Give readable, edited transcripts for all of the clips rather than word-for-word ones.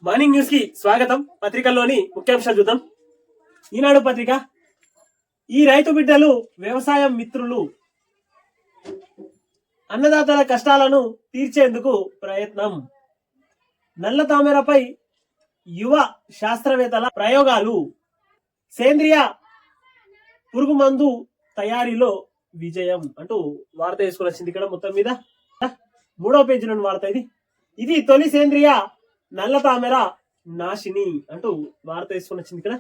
Morning news కి స్వాగతం. పత్రికల్లోని ముఖ్యాంశాలు చూద్దాం. ఈనాడు పత్రిక, ఈ రైతు బిడ్డలు వ్యవసాయ మిత్రులు, అన్నదాతల కష్టాలను తీర్చేందుకు ప్రయత్నం, నల్ల తామరపై యువ శాస్త్రవేత్తల ప్రయోగాలు, సేంద్రియ పురుగు మందు తయారీలో విజయం అంటూ వార్త వేసుకుని వచ్చింది. ఇక్కడ మొత్తం మీద 3వ పేజీలోని వార్త ఇది తొలి సేంద్రియ నల్ల తామర నాశిని అంటూ వార్త వేసుకుని వచ్చింది. ఇక్కడ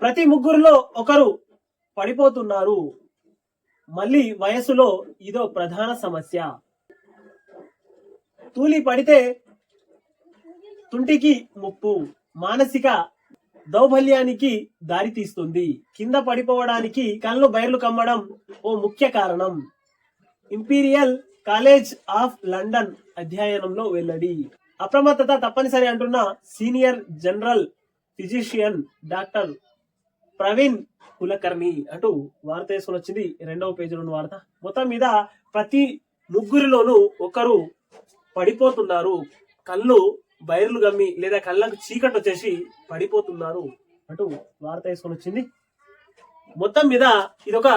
ప్రతి ముగ్గురులో ఒకరు పడిపోతున్నారు, మళ్ళీ వయసులో ఇదో ప్రధాన సమస్య, తూలి పడితే తుంటికి ముప్పు, మానసిక దౌర్బల్యానికి దారితీస్తుంది, కింద పడిపోవడానికి కళ్ళు బయర్లు కమ్మడం ఓ ముఖ్య కారణం, ఇంపీరియల్ కాలేజ్ ఆఫ్ లండన్ అధ్యయనంలో వెల్లడి, అప్రమత్తత తప్పనిసరి అంటున్న senior general physician doctor Praveen Kulkarni అంటూ వార్త వేసుకుని వచ్చింది. 2వ పేజీలోని వార్త. మొత్తం మీద ప్రతి ముగ్గురిలోనూ ఒకరు పడిపోతున్నారు, కళ్ళు బైర్లు గమ్మి లేదా కళ్ళకు చీకటి వచ్చేసి పడిపోతున్నారు అంటూ వార్త వేసుకొని వచ్చింది. మొత్తం మీద ఇదొక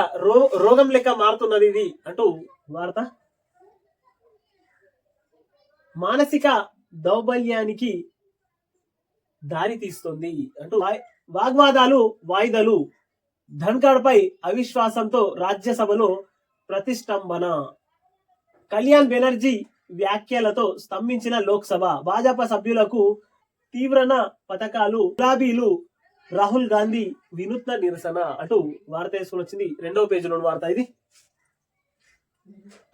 రోగం లెక్క మారుతున్నది ఇది అంటూ వార్త. మానసిక దౌర్బల్యానికి దారి తీస్తుంది అంటూ వాగ్వాదాలు వాయిదాలు, ధన్ఖడ్ పై అవిశ్వాసంతో రాజ్యసభలో ప్రతిష్టంభన, కళ్యాణ్ బెనర్జీ వ్యాఖ్యలతో స్తంభించిన లోక్సభ, భాజపా సభ్యులకు తీవ్రన పథకాలు, గులాబీలు, రాహుల్ గాంధీ వినూత్న నిరసన అంటూ వార్త వేసుకుని వచ్చింది. 2వ పేజీలోని వార్త ఇది.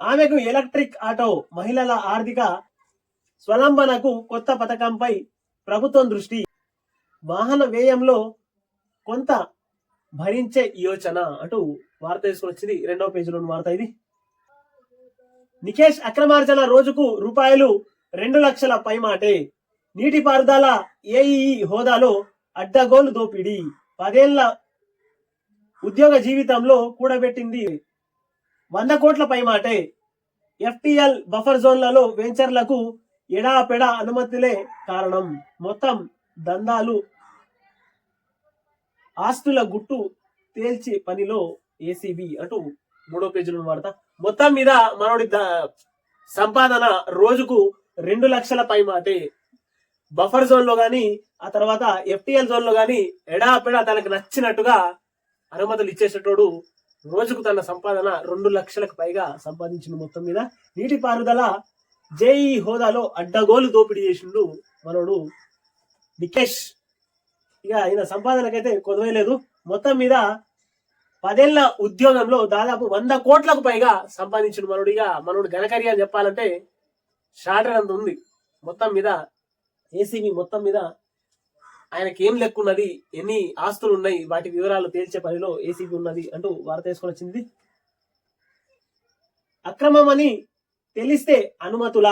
ఆమెకు ఎలక్ట్రిక్ ఆటో, మహిళల ఆర్థిక స్వలంబనకు కొత్త పథకంపై ప్రభుత్వం దృష్టి, వాహన వ్యయంలో కొంత భరించే యోచన అంటూ వార్త వేసుకుని వచ్చింది. 2వ పేజీలోని వార్త ఇది. నికేష్ అక్రమార్జన రోజుకు ₹2 లక్షల పైమాటే, నీటిపారుదల ఏఈఈ హోదాలో అడ్డగోలు దోపిడీ, 10 ఏళ్ల ఉద్యోగ జీవితంలో కూడబెట్టింది 100 కోట్ల పైమాటే, ఎఫ్టిఎల్ బఫర్ జోన్లలో వెంచర్లకు ఎడాపెడ అనుమతులే కారణం, మొత్తం దందాలు, ఆస్తుల గుట్టు తేల్చి పనిలో ఏసీబీ అంటూ 3వ పేజీలో వార్త. మొత్తం మీద మనోడి సంపాదన రోజుకు 2 లక్షల పైమాటే, బఫర్ జోన్ లో గాని ఆ తర్వాత ఎఫ్టిఎల్ జోన్ లో గాని ఎడాపెడా తనకు నచ్చినట్టుగా అనుమతులు ఇచ్చేసేటోడు రోజుకు తన సంపాదన 2 లక్షలకు పైగా సంపాదించిండు. మొత్తం మీద నీటిపారుదల జేఈ హోదాలో అడ్డగోలు దోపిడీ చేసిండు మనోడు నికేష్. ఇక ఆయన సంపాదనకైతే కొదవలేదు. మొత్తం మీద 10 ఏళ్ల ఉద్యోగంలో దాదాపు 100 కోట్లకు పైగా సంపాదించిన మనోడు ఘనకర్య అని చెప్పాలంటే షార్టర్ అంత ఉంది. మొత్తం మీద ఏసీబీ మొత్తం మీద ఆయనకి ఏం లెక్కున్నది, ఎన్ని ఆస్తులు ఉన్నాయి, వాటి వివరాలు తేల్చే పనిలో ఏసీబీ ఉన్నది అంటూ వార్త వేసుకొని వచ్చింది. అక్రమమని తెలిస్తే అనుమతుల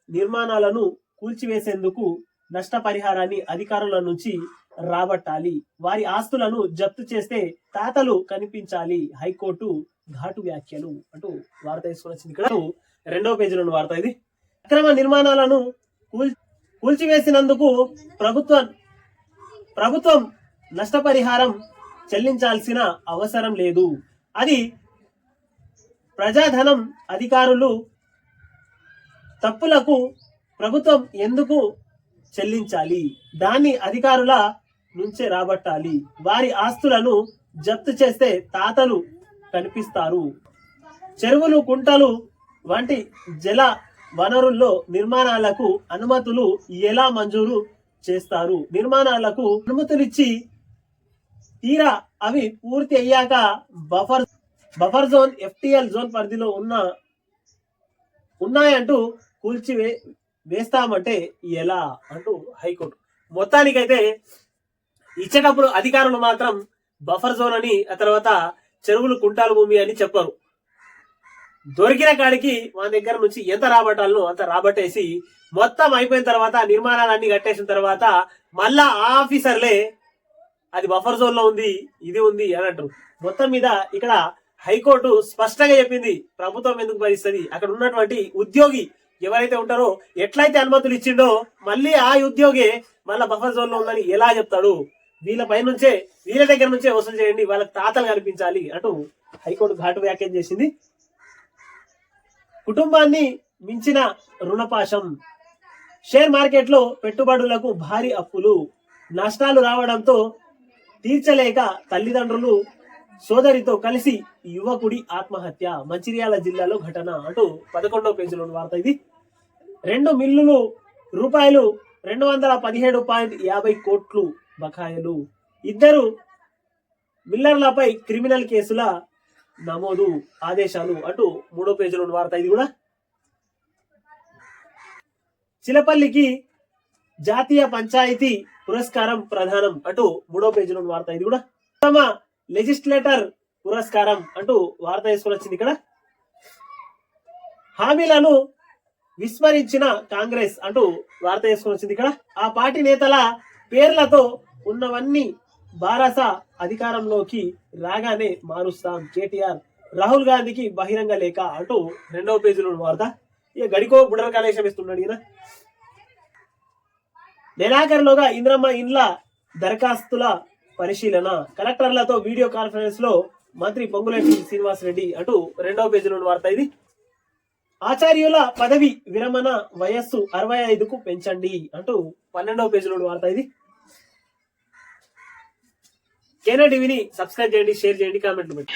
నిర్మాణాలను కూల్చివేసేందుకు నష్టపరిహారాన్ని అధికారుల నుంచి రాబట్టాలి, వారి ఆస్తులను జప్తు చేస్తే తాతలు కనిపించాలి, హైకోర్టు ఘాటు వ్యాఖ్యలు అంటూ వార్త తీసుకొని వచ్చింది. ఇక్కడ 2వ పేజీలోని వార్త ఇది. అక్రమ నిర్మాణాలను కూల్చివేసినందుకు ప్రభుత్వం నష్టపరిహారం చెల్లించాల్సిన అవసరం లేదు, అది ప్రజాధనం, అధికారులు తప్పులకు ప్రభుత్వం ఎందుకు చెల్లించాలి, దాన్ని అధికారుల నుంచే రాబట్టాలి, వారి ఆస్తులను జప్తు చేస్తే తాతలు కనిపిస్తారు, చెరువులు, కుంటలు వంటి జల వనరుల్లో నిర్మాణాలకు అనుమతులు ఎలా మంజూరు చేస్తారు, నిర్మాణాలకు అనుమతులిచ్చి తీరా అవి పూర్తి అయ్యాక బఫర్ జోన్, ఎఫ్టిఎల్ జోన్ పరిధిలో ఉన్నాయంటూ వేస్తామంటే ఎలా అంటూ హైకోర్టు. మొత్తానికైతే ఇచ్చేటప్పుడు అధికారులు మాత్రం బఫర్ జోన్ అని, ఆ తర్వాత చెరువులు, కుంటాల భూమి అని చెప్పరు. దొరికిన కాడికి మన దగ్గర నుంచి ఎంత రాబట్టాలనో అంత రాబట్టేసి మొత్తం అయిపోయిన తర్వాత నిర్మాణాలన్నీ కట్టేసిన తర్వాత మళ్ళా ఆఫీసర్లే అది బఫర్ జోన్ లో ఉంది, ఇది ఉంది అని అంటారు. మొత్తం మీద ఇక్కడ హైకోర్టు స్పష్టంగా చెప్పింది ప్రభుత్వం ఎందుకు భరిస్తుంది, అక్కడ ఉన్నటువంటి ఉద్యోగి ఎవరైతే ఉంటారో ఎట్లయితే అనుమతులు ఇచ్చిండో మళ్ళీ ఆ ఉద్యోగి మళ్ళా బఫర్ జోన్ లో ఉందని ఎలా చెప్తాడు? వీళ్ళ దగ్గర నుంచే వసూలు చేయండి, వాళ్ళకి తాతలు కనిపించాలి అంటూ హైకోర్టు ఘాటు వ్యాఖ్యానం చేసింది. కుటుంబాన్ని మించిన రుణపాశం, షేర్ మార్కెట్ లో పెట్టుబడులకు భారీ అప్పులు, నష్టాలు రావడంతో తీర్చలేక తల్లిదండ్రులు సోదరితో కలిసి యువకుడి ఆత్మహత్య, మంచిర్యాల జిల్లాలో ఘటన అంటూ 11వ పేజీలో వార్త ఇది. 2 మిల్లులు రూపాయలు 217.50 కోట్లు బకాయిలు, 2 మిల్లర్లపై క్రిమినల్ కేసుల నమోదు, ఆదేశాలు అంటూ 3వ పేజీలో వార్త ఇది కూడా. చిలపల్లికి జాతీయ పంచాయతీ పురస్కారం ప్రధానం అంటూ 3వ పేజీలో వార్త ఇది కూడా. ఉత్తమ లెజిస్లేటర్ పురస్కారం అంటూ వార్త వేసుకొని వచ్చింది ఇక్కడ. హామీలను విస్మరించిన కాంగ్రెస్ అంటూ వార్త వేసుకొని వచ్చింది ఇక్కడ. ఆ పార్టీ నేతల పేర్లతో ఉన్నవన్నీ బారస అధికారంలోకి రాగానే మారుస్తాం, కేటీఆర్ రాహుల్ గాంధీకి బహిరంగ లేఖ అంటూ 2వ పేజీలో వార్త. ఇక గడికో బుడర కలేశం ఇస్తున్నాడు ఈయన. నెలాఖరులోగా ఇంద్రమ్మ ఇండ్ల దరఖాస్తుల పరిశీలన, కలెక్టర్లతో వీడియో కాన్ఫరెన్స్ లో మంత్రి పొంగులేటి శ్రీనివాస్ రెడ్డి అంటూ 2వ పేజీలో వార్త ఇది. ఆచార్యుల పదవి విరమణ వయస్సు 65కు పెంచండి అంటూ 12వ పేజీలో వార్త ఇది. కేనా టీవీని సబ్స్క్రైబ్ చేయండి, షేర్ చేయండి, కామెంట్లు పెట్టి